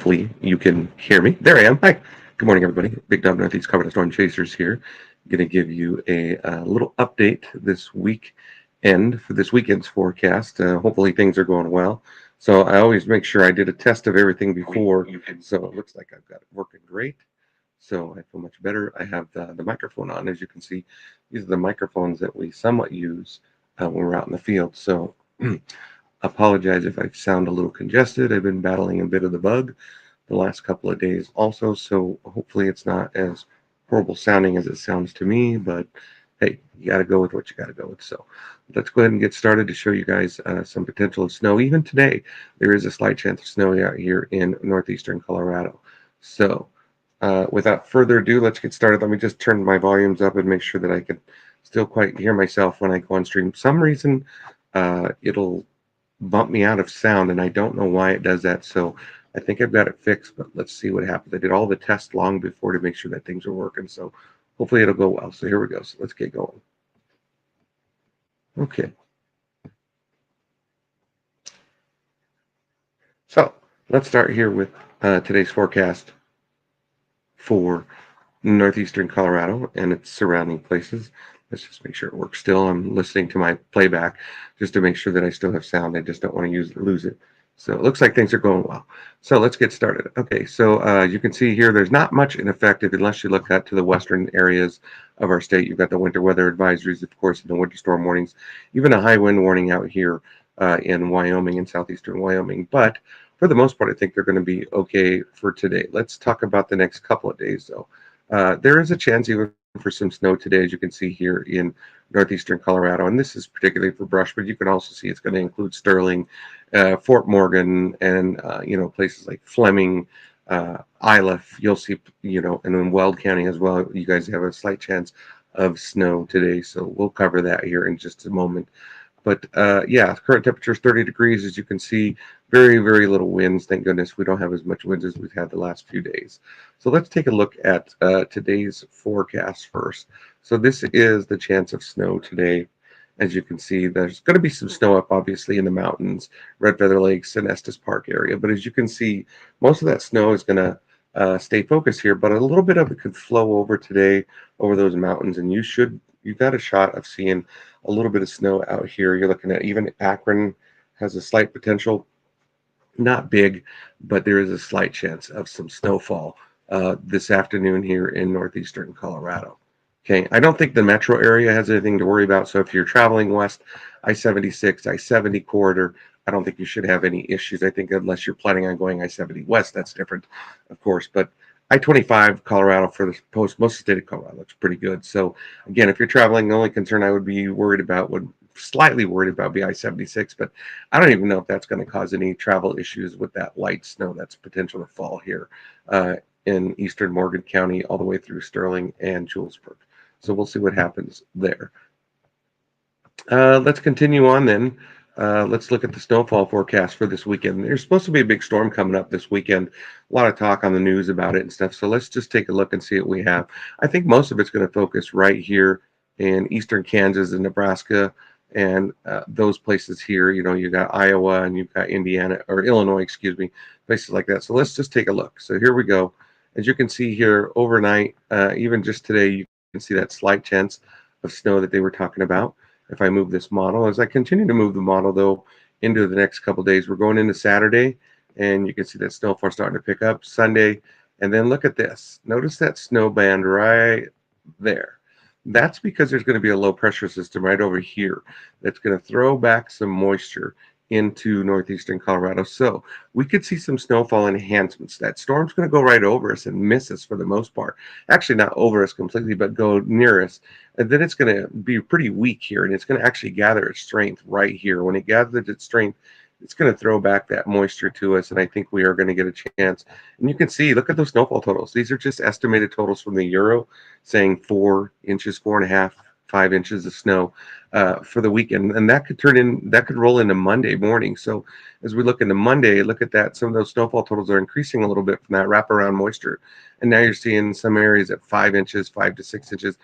Hopefully you can hear me. There I am. Hi. Good morning, everybody. Big Dog Northeast Carbon Storm Chasers here. Going to give you a little update this week and for this weekend's forecast. Hopefully things are going well. So I always make sure I did a test of everything before. So it looks like I've got it working great. So I feel much better. I have the microphone on. As you can see, these are the microphones that we somewhat use when we're out in the field. So apologize if I sound a little congested. I've been battling a bit of the bug the last couple of days also, so hopefully it's not as horrible sounding as it sounds to me, but hey, you got to go with what you got to go with. So let's go ahead and get started to show you guys some potential of snow. Even today, there is a slight chance of snow out here in northeastern Colorado. So without further ado, let's get started. Let me just turn my volumes up and make sure that I can still quite hear myself when I go on stream. For some reason, it'll bump me out of sound, and I don't know why it does that. So I think I've got it fixed, but let's see what happens. I did all the tests long before to make sure that things are working. So hopefully it'll go well. So here we go. So let's get going. Okay. So let's start here with today's forecast for northeastern Colorado and its surrounding places. Let's just make sure it works still. I'm listening to my playback just to make sure that I still have sound. I just don't want to lose it. So it looks like things are going well. So let's get started. Okay, so you can see here there's not much in effect unless you look out to the western areas of our state. You've got the winter weather advisories, of course, and the winter storm warnings, even a high wind warning out here in Wyoming and southeastern Wyoming. But for the most part, I think they're going to be okay for today. Let's talk about the next couple of days, though. There is a chance even for some snow today, as you can see here in northeastern Colorado, and this is particularly for brush, but you can also see it's going to include Sterling, Fort Morgan, and places like Fleming, Iliff. You'll see, and in Weld County as well. You guys have a slight chance of snow today, so we'll cover that here in just a moment. But yeah, current temperature is 30 degrees, as you can see. Very, very little winds. Thank goodness we don't have as much winds as we've had the last few days. So let's take a look at today's forecast first. So this is the chance of snow today. As you can see, there's going to be some snow up, obviously, in the mountains, Red Feather Lakes, and Estes Park area. But as you can see, most of that snow is going to stay focused here. But a little bit of it could flow over today over those mountains, and you've got a shot of seeing a little bit of snow out here. You're looking at even Akron has a slight potential, not big, but there is a slight chance of some snowfall this afternoon here in northeastern Colorado. Okay, I don't think the metro area has anything to worry about. So if you're traveling west, I-76, I-70 corridor, I don't think you should have any issues. I think unless you're planning on going I-70 west, that's different, of course. But I-25 Colorado for the most of the state of Colorado looks pretty good. So again, if you're traveling, the only concern I would be slightly worried about be I-76, but I don't even know if that's going to cause any travel issues with that light snow that's potential to fall here in eastern Morgan County all the way through Sterling and Julesburg. So we'll see what happens there. Let's continue on then. Let's look at the snowfall forecast for this weekend. There's supposed to be a big storm coming up this weekend. A lot of talk on the news about it and stuff. So let's just take a look and see what we have. I think most of it's going to focus right here in eastern Kansas and Nebraska and those places here. You got Iowa and you've got Indiana or Illinois, excuse me, places like that. So let's just take a look. So here we go. As you can see here overnight, even just today, you can see that slight chance of snow that they were talking about. If I move this model, as I continue to move the model though into the next couple days, we're going into Saturday, and you can see that snowfall starting to pick up Sunday. And then look at this. Notice that snow band right there. That's because there's going to be a low pressure system right over here that's going to throw back some moisture into northeastern Colorado. So we could see some snowfall enhancements. That storm's going to go right over us and miss us for the most part. Actually, not over us completely, but go near us. And then it's going to be pretty weak here, and it's going to actually gather its strength right here. When it gathers its strength, it's going to throw back that moisture to us, and I think we are going to get a chance. And you can see, look at those snowfall totals. These are just estimated totals from the Euro, saying 4 inches, 4.5, 5 inches of snow for the weekend, and that could roll into Monday morning. So as we look into Monday, look at that. Some of those snowfall totals are increasing a little bit from that wraparound moisture, and now you're seeing some areas at 5 inches, 5 to 6 inches.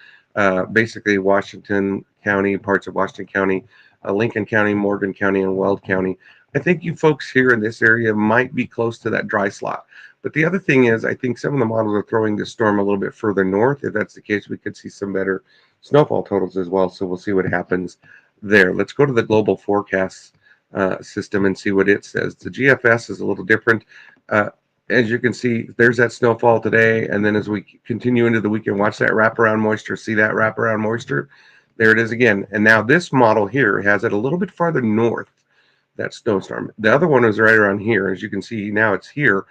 Basically, Washington County, parts of Washington County, Lincoln County, Morgan County, and Weld County I think you folks here in this area might be close to that dry slot. But the other thing is, I think some of the models are throwing the storm a little bit further north. If that's the case, we could see some better snowfall totals as well. So we'll see what happens there. Let's go to the global forecast system and see what it says. The GFS is a little different. Uh, as you can see, there's that snowfall today. And then as we continue into the weekend, watch that wraparound moisture. See that wraparound moisture? There it is again. And now this model here has it a little bit farther north, that snowstorm. The other one is right around here. As you can see, now it's here,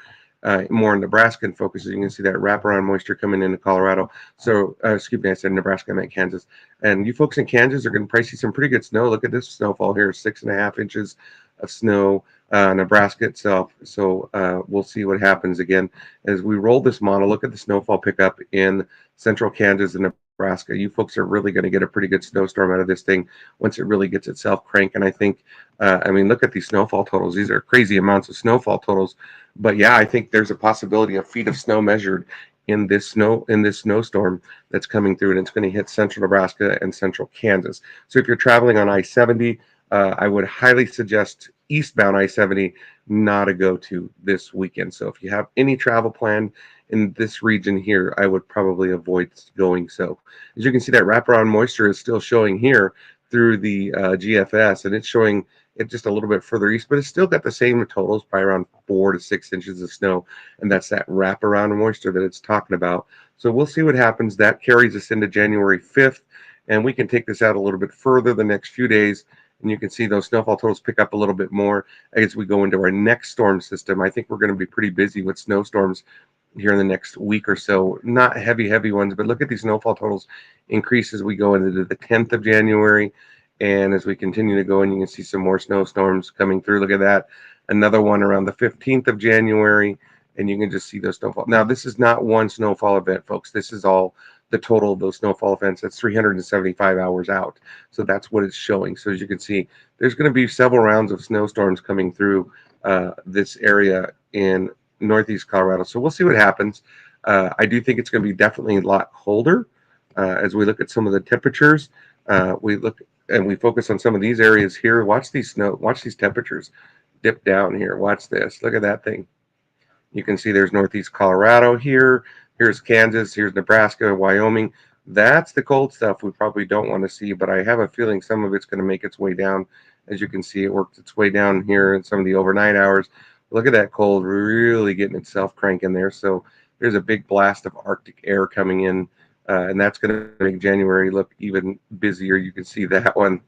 more in Nebraska in focus. You can see that wraparound moisture coming into Colorado. So, excuse me, I said Nebraska, I meant Kansas. And you folks in Kansas are going to probably see some pretty good snow. Look at this snowfall here, 6.5 inches of snow. Nebraska itself. So we'll see what happens again as we roll this model. Look at the snowfall pickup in central Kansas and Nebraska. You folks are really going to get a pretty good snowstorm out of this thing once it really gets itself cranking. I think, I mean, look at these snowfall totals. These are crazy amounts of snowfall totals. But yeah, I think there's a possibility of feet of snow measured in this snowstorm that's coming through, and it's going to hit central Nebraska and central Kansas. So if you're traveling on I-70, I would highly suggest eastbound I-70 not a go-to this weekend. So if you have any travel planned in this region here, I would probably avoid going so. As you can see, that wraparound moisture is still showing here through the GFS, and it's showing it just a little bit further east, but it's still got the same totals, by around 4 to 6 inches of snow, and that's that wraparound moisture that it's talking about. So we'll see what happens. That carries us into January 5th, and we can take this out a little bit further the next few days, and you can see those snowfall totals pick up a little bit more as we go into our next storm system. I think we're going to be pretty busy with snowstorms here in the next week or so. Not heavy ones, but look at these snowfall totals increase as we go into the 10th of January. And as we continue to go in, you can see some more snowstorms coming through. Look at that. Another one around the 15th of January. And you can just see those snowfall. Now, this is not one snowfall event, folks. This is all the total of those snowfall events. That's 375 hours out. So that's what it's showing. So as you can see, there's going to be several rounds of snowstorms coming through this area in northeast Colorado. So we'll see what happens. I do think it's going to be definitely a lot colder as we look at some of the temperatures. We look and we focus on some of these areas here. Watch these temperatures dip down here. Watch this. Look at that thing. You can see there's northeast Colorado here. Here's Kansas. Here's Nebraska, Wyoming. That's the cold stuff we probably don't want to see, but I have a feeling some of it's going to make its way down. As you can see, it worked its way down here in some of the overnight hours. Look at that cold really getting itself cranking there. So there's a big blast of Arctic air coming in, and that's going to make January look even busier. You can see that one.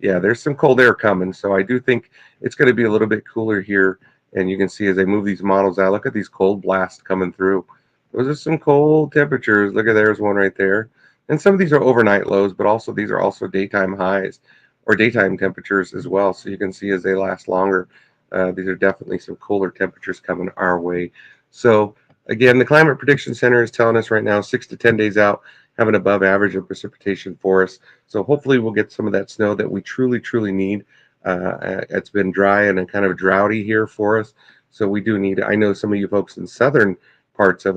Yeah, there's some cold air coming. So I do think it's going to be a little bit cooler here. And you can see as I move these models out, look at these cold blasts coming through. Those are some cold temperatures. Look at there's one right there. And some of these are overnight lows, but also these are also daytime highs or daytime temperatures as well. So you can see as they last longer, these are definitely some cooler temperatures coming our way. So again, the Climate Prediction Center is telling us right now 6 to 10 days out, have an above average of precipitation for us. So hopefully we'll get some of that snow that we truly need. It's been dry and kind of droughty here for us. So we do need, I know some of you folks in southern parts of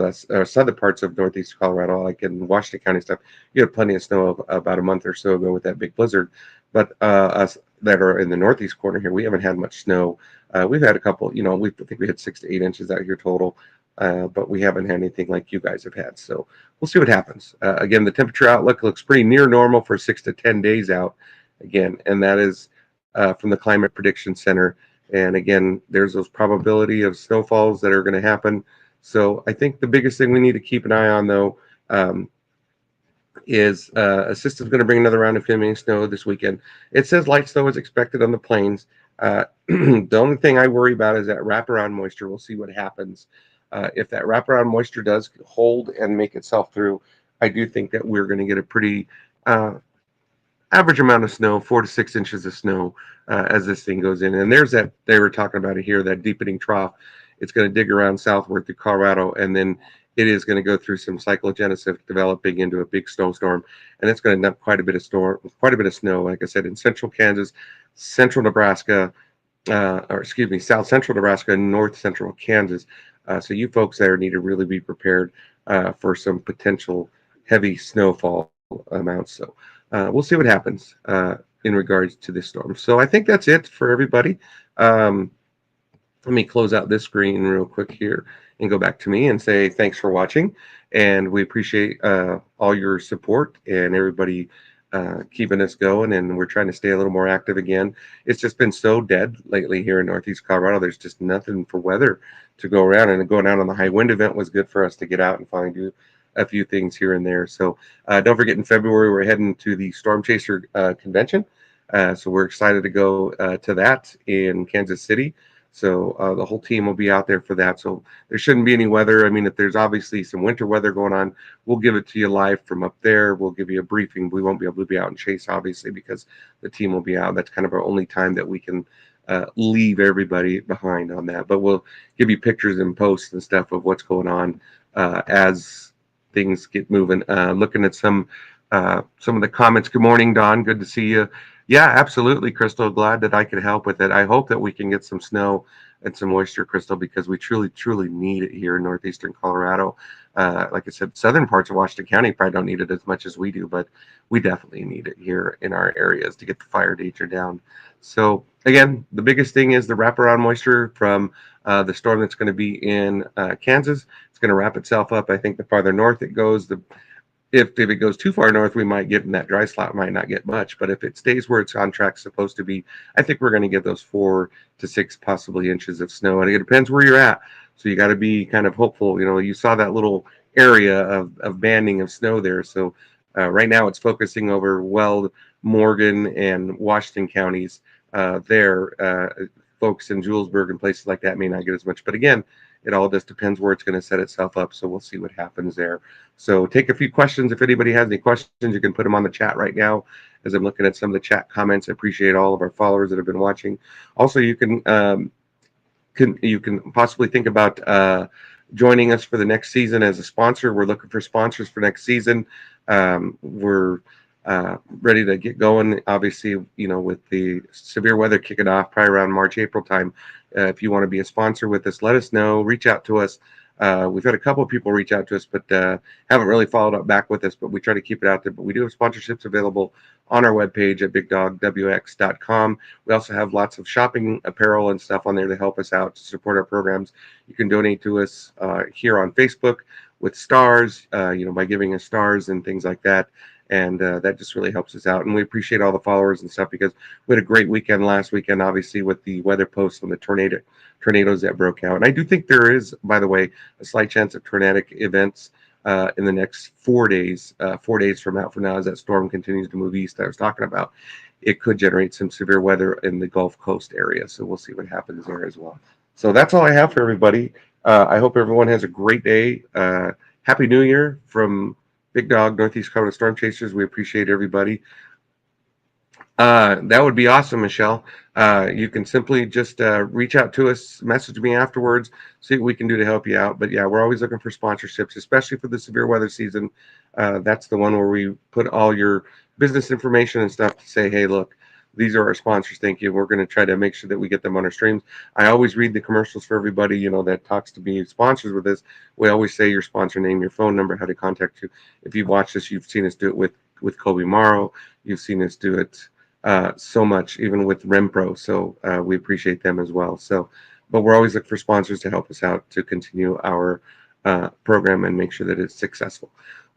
northeast Colorado, like in Washington County stuff, you had plenty of snow about a month or so ago with that big blizzard. But us that are in the northeast corner here, we haven't had much snow. We've had a couple, I think we had 6 to 8 inches out here total, but we haven't had anything like you guys have had. So we'll see what happens. Again, the temperature outlook looks pretty near normal for 6 to 10 days out again, and that is from the Climate Prediction Center. And again, there's those probability of snowfalls that are going to happen. So I think the biggest thing we need to keep an eye on, though, is a system's going to bring another round of coming snow this weekend. It says light snow is expected on the plains. The only thing I worry about is that wraparound moisture. We'll see what happens. If that wraparound moisture does hold and make itself through, I do think that we're going to get a pretty average amount of snow, 4 to 6 inches of snow as this thing goes in. And there's that, they were talking about it here, that deepening trough. It's going to dig around southward through Colorado, and then it is going to go through some cyclogenesis, developing into a big snowstorm. And it's going to dump quite a bit of snow, like I said, in central Kansas, central Nebraska, south central Nebraska, and north central Kansas. So you folks there need to really be prepared for some potential heavy snowfall amounts. So we'll see what happens in regards to this storm. So I think that's it for everybody. Um, Let me close out this screen real quick here and go back to me and say thanks for watching. And we appreciate all your support and everybody keeping us going. And we're trying to stay a little more active again. It's just been so dead lately here in Northeast Colorado. There's just nothing for weather to go around. And going out on the high wind event was good for us to get out and finally do a few things here and there. So don't forget, in February, we're heading to the Storm Chaser convention. So we're excited to go to that in Kansas City. So the whole team will be out there for that. So there shouldn't be any weather. I mean, if there's obviously some winter weather going on, we'll give it to you live from up there. We'll give you a briefing. We won't be able to be out and chase, obviously, because the team will be out. That's kind of our only time that we can leave everybody behind on that. But we'll give you pictures and posts and stuff of what's going on as things get moving. Looking at some of the comments. Good morning, Don. Good to see you. Yeah, absolutely, Crystal. Glad that I could help with it. I hope that we can get some snow and some moisture, Crystal, because we truly, truly need it here in northeastern Colorado. Like I said, southern parts of Washington County probably don't need it as much as we do, but we definitely need it here in our areas to get the fire danger down. So again, the biggest thing is the wraparound moisture from the storm that's going to be in Kansas. It's going to wrap itself up. I think the farther north it goes, the if it goes too far north, we might get in that dry slot, might not get much. But if it stays where it's on track supposed to be, I think we're going to get those 4 to 6 possibly inches of snow. And it depends where you're at. So you got to be kind of hopeful. You know, you saw that little area of banding of snow there. So right now it's focusing over Weld, Morgan, and Washington counties there. Folks in Julesburg and places like that may not get as much. But again, it all just depends where it's going to set itself up. So we'll see what happens there. So take a few questions. If anybody has any questions, you can put them on the chat right now as I'm looking at some of the chat comments. I appreciate all of our followers that have been watching. Also, you can possibly think about joining us for the next season as a sponsor. We're looking for sponsors for next season. We're ready to get going. Obviously, you know, with the severe weather kicking off probably around March, April time. If you want to be a sponsor with us, let us know. Reach out to us. We've had a couple of people reach out to us, but haven't really followed up back with us. But we try to keep it out there. But we do have sponsorships available on our webpage at bigdogwx.com. We also have lots of shopping apparel and stuff on there to help us out to support our programs. You can donate to us here on Facebook with stars, you know, by giving us stars and things like that. And that just really helps us out. And we appreciate all the followers and stuff because we had a great weekend last weekend, obviously, with the weather posts and the tornadoes that broke out. And I do think there is, by the way, a slight chance of tornadic events in the next 4 days, 4 days from now, as that storm continues to move east that I was talking about. It could generate some severe weather in the Gulf Coast area. So we'll see what happens there as well. So that's all I have for everybody. I hope everyone has a great day. Happy New Year from Big Dog, Northeast Colorado Storm Chasers. We appreciate everybody. That would be awesome, Michelle. You can simply just reach out to us, message me afterwards, see what we can do to help you out. But yeah, we're always looking for sponsorships, especially for the severe weather season. That's the one where we put all your business information and stuff to say, hey, look, these are our sponsors. Thank you. We're going to try to make sure that we get them on our streams. I always read the commercials for everybody, you know, that talks to be sponsors with this. We always say your sponsor name, your phone number, how to contact you. If you've watched this, you've seen us do it with Kobe Morrow. You've seen us do it so much, even with Rempro. So we appreciate them as well. So, but we're always looking for sponsors to help us out to continue our program and make sure that it's successful.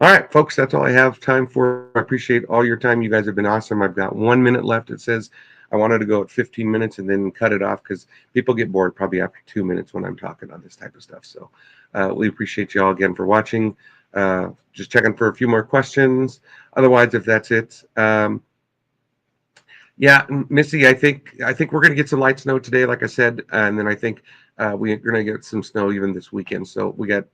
All right, folks, that's all I have time for. I appreciate all your time. You guys have been awesome. I've got 1 minute left. It says I wanted to go at 15 minutes and then cut it off because people get bored probably after 2 minutes when I'm talking on this type of stuff. So we appreciate you all again for watching. Just checking for a few more questions. Otherwise, if that's it, yeah, Missy, I think we're going to get some light snow today, like I said, and then I think we're going to get some snow even this weekend. So we got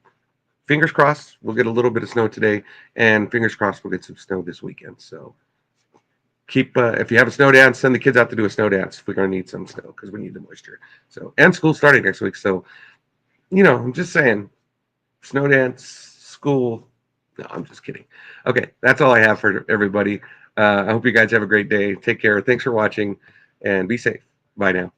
fingers crossed we'll get a little bit of snow today, and fingers crossed we'll get some snow this weekend. So keep if you have a snow dance, send the kids out to do a snow dance. We're going to need some snow because we need the moisture. So and school starting next week. So you know, I'm just saying, snow dance, school. No, I'm just kidding. Okay, that's all I have for everybody. I hope you guys have a great day. Take care. Thanks for watching, and be safe. Bye now.